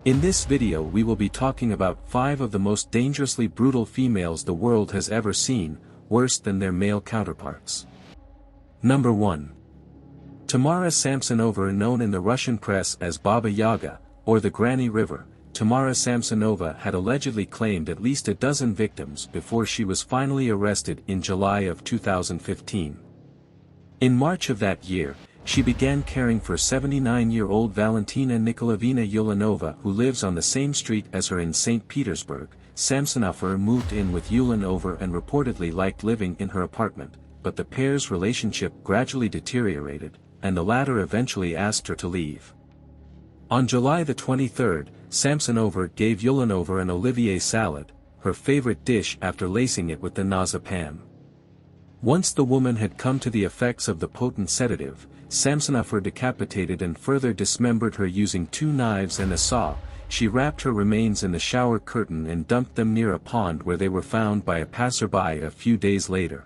In this video we will be talking about 5 of the most dangerously brutal females the world has ever seen, worse than their male counterparts. Number 1. Tamara Samsonova, known in the Russian press as Baba Yaga, or the Granny River. Tamara Samsonova had allegedly claimed at least a dozen victims before she was finally arrested in July of 2015. In March of that year, she began caring for 79-year-old Valentina Nikolaevna Ulanova, who lives on the same street as her in St. Petersburg. Samsonova moved in with Ulanova and reportedly liked living in her apartment, but the pair's relationship gradually deteriorated, and the latter eventually asked her to leave. On July the 23rd, Samsonova gave Ulanova an Olivier salad, her favorite dish, after lacing it with the diazepam. Once the woman had come to the effects of the potent sedative, Samsonova decapitated and further dismembered her using 2 knives and a saw. She wrapped her remains in the shower curtain and dumped them near a pond where they were found by a passerby a few days later.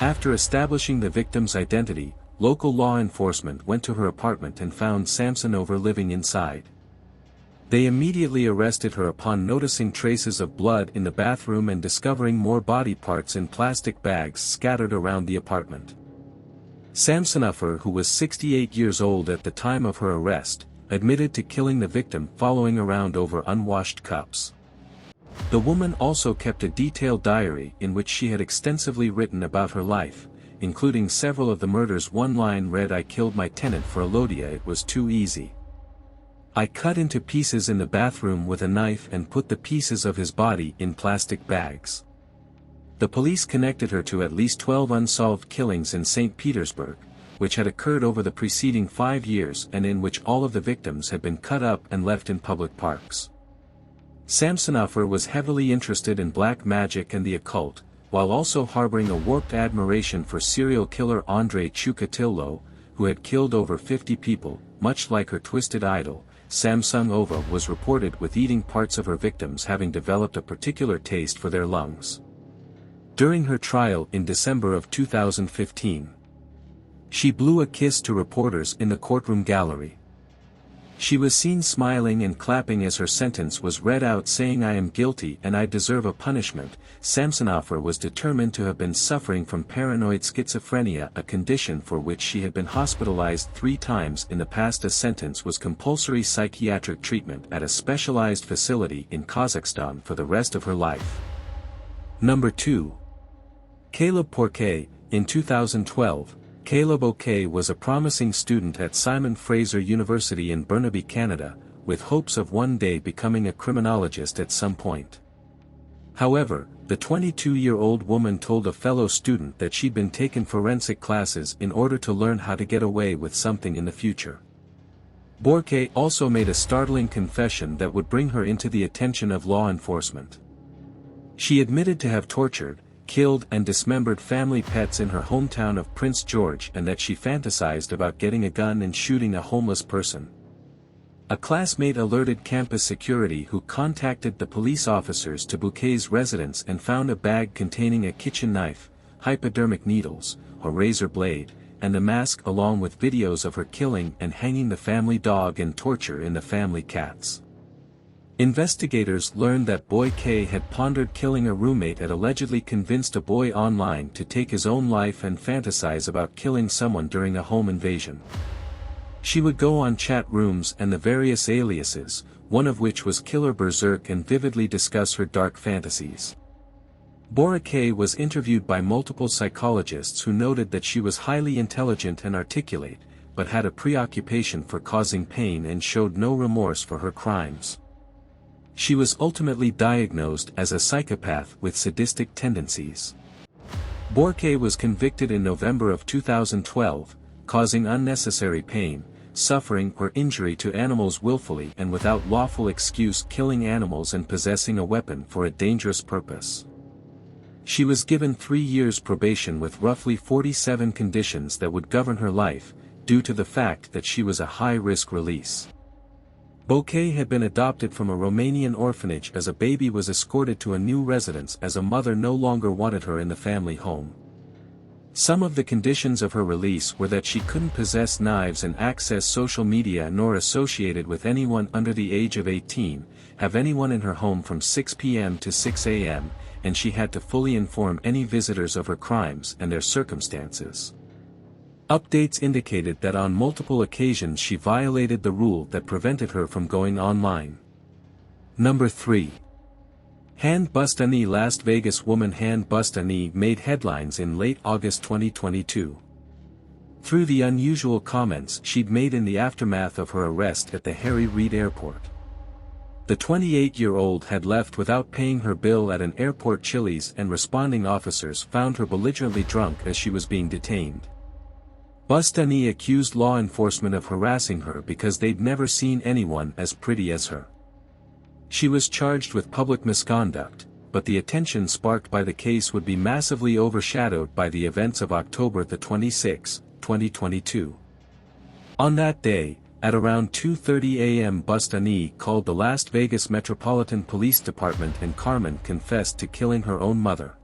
After establishing the victim's identity, local law enforcement went to her apartment and found Samsonova living inside. They immediately arrested her upon noticing traces of blood in the bathroom and discovering more body parts in plastic bags scattered around the apartment. Samsonova, who was 68 years old at the time of her arrest, admitted to killing the victim following around over unwashed cups. The woman also kept a detailed diary in which she had extensively written about her life, including several of the murders. One line read, "I killed my tenant for a lodia, it was too easy. I cut into pieces in the bathroom with a knife and put the pieces of his body in plastic bags." The police connected her to at least 12 unsolved killings in St. Petersburg, which had occurred over the preceding 5 years and in which all of the victims had been cut up and left in public parks. Samsonova was heavily interested in black magic and the occult, while also harboring a warped admiration for serial killer Andrei Chikatilo, who had killed over 50 people. Much like her twisted idol, Samsonova was reported with eating parts of her victims, having developed a particular taste for their lungs. During her trial in December of 2015, she blew a kiss to reporters in the courtroom gallery. She was seen smiling and clapping as her sentence was read out, saying, "I am guilty and I deserve a punishment." Samsonova was determined to have been suffering from paranoid schizophrenia, a condition for which she had been hospitalized 3 times in the past. A sentence was compulsory psychiatric treatment at a specialized facility in Kazakhstan for the rest of her life. Number 2. Caleb Porquet. In 2012, Caleb O'Kay was a promising student at Simon Fraser University in Burnaby, Canada, with hopes of one day becoming a criminologist at some point. However, the 22-year-old woman told a fellow student that she'd been taking forensic classes in order to learn how to get away with something in the future. Porquet also made a startling confession that would bring her into the attention of law enforcement. She admitted to have tortured, killed and dismembered family pets in her hometown of Prince George, and that she fantasized about getting a gun and shooting a homeless person. A classmate alerted campus security, who contacted the police officers to Bouquet's residence and found a bag containing a kitchen knife, hypodermic needles, a razor blade, and a mask, along with videos of her killing and hanging the family dog and torture in the family cats. Investigators learned that Boy K had pondered killing a roommate, had allegedly convinced a boy online to take his own life and fantasize about killing someone during a home invasion. She would go on chat rooms and the various aliases, one of which was Killer Berserk, and vividly discuss her dark fantasies. Bora K was interviewed by multiple psychologists who noted that she was highly intelligent and articulate, but had a preoccupation for causing pain and showed no remorse for her crimes. She was ultimately diagnosed as a psychopath with sadistic tendencies. Borke was convicted in November of 2012, causing unnecessary pain, suffering or injury to animals willfully and without lawful excuse, killing animals and possessing a weapon for a dangerous purpose. She was given 3 years probation with roughly 47 conditions that would govern her life, due to the fact that she was a high-risk release. Bouquet had been adopted from a Romanian orphanage as a baby, was escorted to a new residence as a mother no longer wanted her in the family home. Some of the conditions of her release were that she couldn't possess knives and access social media nor associated with anyone under the age of 18, have anyone in her home from 6 p.m. to 6 a.m., and she had to fully inform any visitors of her crimes and their circumstances. Updates indicated that on multiple occasions she violated the rule that prevented her from going online. Number 3. Hand bust a knee. Las Vegas woman hand bust a knee made headlines in late August 2022. Through the unusual comments she'd made in the aftermath of her arrest at the Harry Reid Airport. The 28-year-old had left without paying her bill at an airport Chili's, and responding officers found her belligerently drunk as she was being detained. Bust a knee accused law enforcement of harassing her because they'd never seen anyone as pretty as her. She was charged with public misconduct, but the attention sparked by the case would be massively overshadowed by the events of October 26, 2022. On that day, at around 2:30 a.m. Bust a knee called the Las Vegas Metropolitan Police Department, and Carmen confessed to killing her own mother.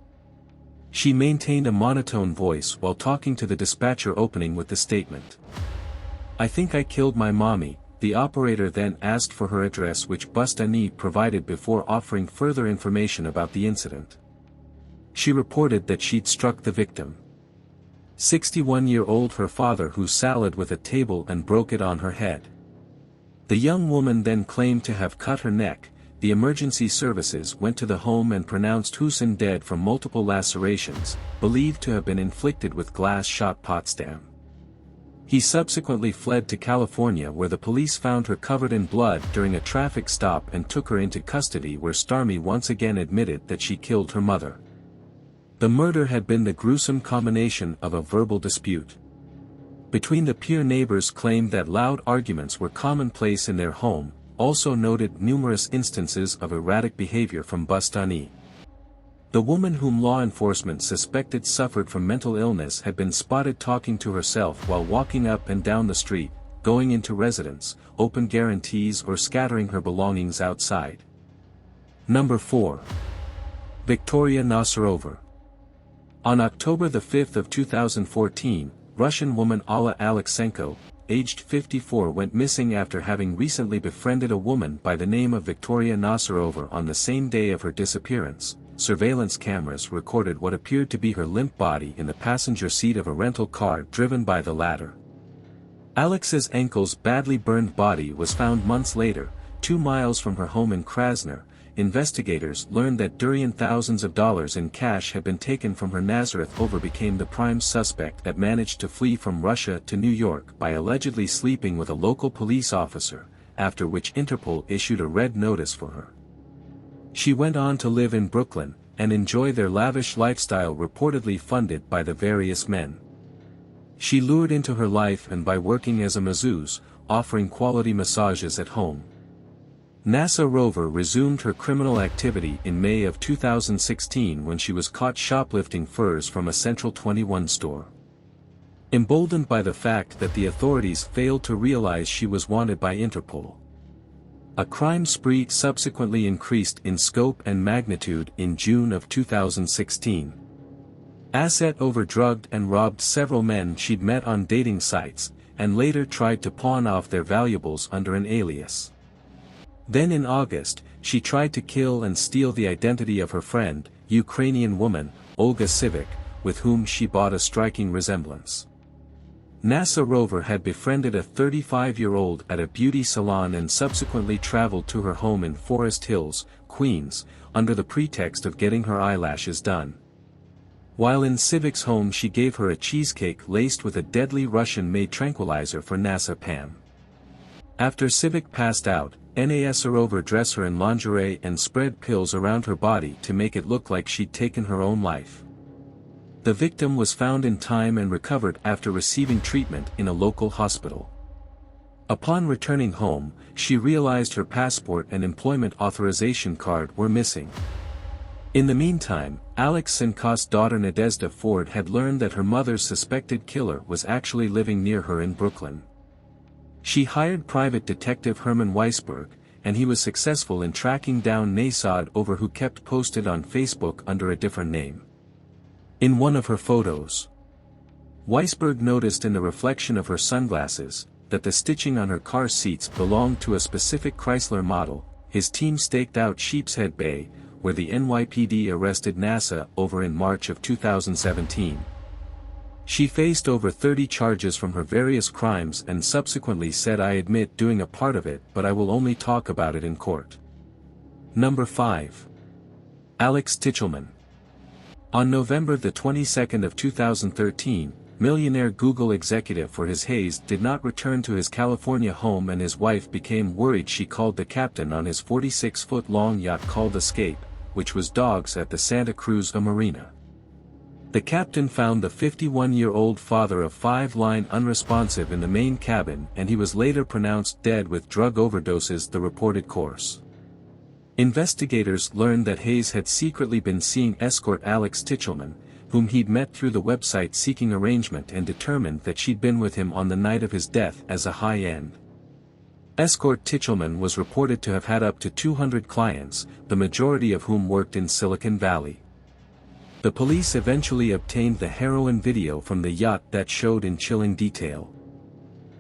She maintained a monotone voice while talking to the dispatcher, opening with the statement, "I think I killed my mommy." The operator then asked for her address, which Bust a knee provided before offering further information about the incident. She reported that she'd struck the victim, 61-year-old her father, who salad with a table and broke it on her head. The young woman then claimed to have cut her neck. The emergency services went to the home and pronounced Hussein dead from multiple lacerations, believed to have been inflicted with glass shot Potsdam. He subsequently fled to California, where the police found her covered in blood during a traffic stop and took her into custody, where Starmy once again admitted that she killed her mother. The murder had been the gruesome combination of a verbal dispute between the peer. Neighbors claimed that loud arguments were commonplace in their home, also noted numerous instances of erratic behavior from Bust a knee. The woman, whom law enforcement suspected suffered from mental illness, had been spotted talking to herself while walking up and down the street, going into residents, open guarantees, or scattering her belongings outside. Number 4. Victoria Nasarova. On October 5, 2014, Russian woman Alla Alexenko, aged 54, went missing after having recently befriended a woman by the name of Victoria Nasarova. On the same day of her disappearance, surveillance cameras recorded what appeared to be her limp body in the passenger seat of a rental car driven by the latter. Alex's ankles badly burned body was found months later, 2 miles from her home in Krasner. Investigators learned that thousands of dollars in cash had been taken from her. Nazareth became the prime suspect that managed to flee from Russia to New York by allegedly sleeping with a local police officer, after which Interpol issued a red notice for her. She went on to live in Brooklyn, and enjoy their lavish lifestyle reportedly funded by the various men she lured into her life, and by working as a masseuse, offering quality massages at home. Nasarova resumed her criminal activity in May of 2016 when she was caught shoplifting furs from a Central 21 store. Emboldened by the fact that the authorities failed to realize she was wanted by Interpol, a crime spree subsequently increased in scope and magnitude in June of 2016. Asset overdrugged and robbed several men she'd met on dating sites, and later tried to pawn off their valuables under an alias. Then in August, she tried to kill and steal the identity of her friend, Ukrainian woman, Olga Sivik, with whom she bought a striking resemblance. Nasarova had befriended a 35-year-old at a beauty salon and subsequently traveled to her home in Forest Hills, Queens, under the pretext of getting her eyelashes done. While in Sivik's home, she gave her a cheesecake laced with a deadly Russian-made tranquilizer for Nasapam. After Sivik passed out, Nasarova dressed her in lingerie and spread pills around her body to make it look like she'd taken her own life. The victim was found in time and recovered after receiving treatment in a local hospital. Upon returning home, she realized her passport and employment authorization card were missing. In the meantime, Alex Sinkost's daughter Nadezhda Ford had learned that her mother's suspected killer was actually living near her in Brooklyn. She hired private detective Herman Weisberg, and he was successful in tracking down Nasarova, who kept posted on Facebook under a different name. In one of her photos, Weisberg noticed in the reflection of her sunglasses, that the stitching on her car seats belonged to a specific Chrysler model. His team staked out Sheepshead Bay, where the NYPD arrested NASA over in March of 2017. She faced over 30 charges from her various crimes and subsequently said, "I admit doing a part of it, but I will only talk about it in court." Number 5. Alex Tichelman. On November the 22nd of 2013, millionaire Google executive for his haze did not return to his California home, and his wife became worried. She called the captain on his 46-foot-long yacht called Escape, which was dogs at the Santa Cruz Marina. The captain found the 51-year-old father of 5 lying unresponsive in the main cabin, and he was later pronounced dead with drug overdoses, the reported course. Investigators learned that Hayes had secretly been seeing escort Alex Tichelman, whom he'd met through the website Seeking Arrangement, and determined that she'd been with him on the night of his death as a high-end escort. Tichelman was reported to have had up to 200 clients, the majority of whom worked in Silicon Valley. The police eventually obtained the heroin video from the yacht that showed in chilling detail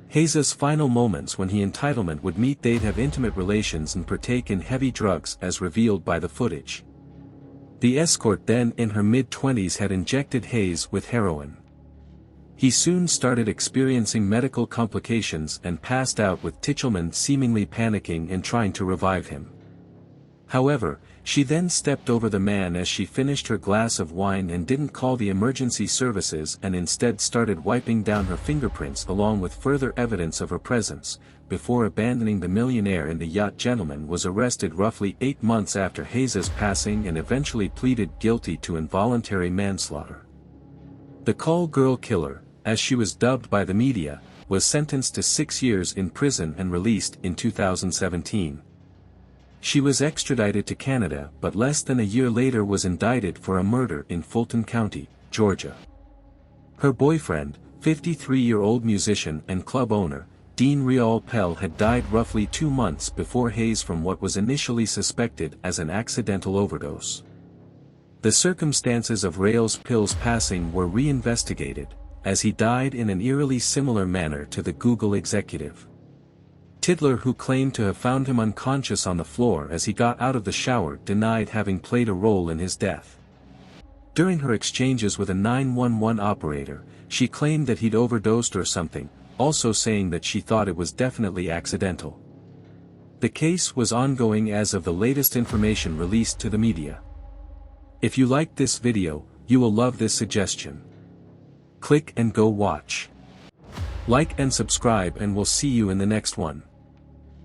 Hayes' final moments when he entitlement would meet. They'd have intimate relations and partake in heavy drugs as revealed by the footage. The escort, then in her mid-20s, had injected Hayes with heroin. He soon started experiencing medical complications and passed out, with Tichelman seemingly panicking and trying to revive him. However, she then stepped over the man as she finished her glass of wine and didn't call the emergency services, and instead started wiping down her fingerprints along with further evidence of her presence, before abandoning the millionaire in the yacht. Gentleman was arrested roughly 8 months after Hayes' passing and eventually pleaded guilty to involuntary manslaughter. The call girl killer, as she was dubbed by the media, was sentenced to 6 years in prison and released in 2017. She was extradited to Canada, but less than a year later was indicted for a murder in Fulton County, Georgia. Her boyfriend, 53-year-old musician and club owner, Dean Rial Pell, had died roughly 2 months before Hayes from what was initially suspected as an accidental overdose. The circumstances of Rial's Pell's passing were reinvestigated, as he died in an eerily similar manner to the Google executive. Tidler, who claimed to have found him unconscious on the floor as he got out of the shower, denied having played a role in his death. During her exchanges with a 911 operator, she claimed that he'd overdosed or something, also saying that she thought it was definitely accidental. The case was ongoing as of the latest information released to the media. If you liked this video, you will love this suggestion. Click and go watch. Like and subscribe, and we'll see you in the next one.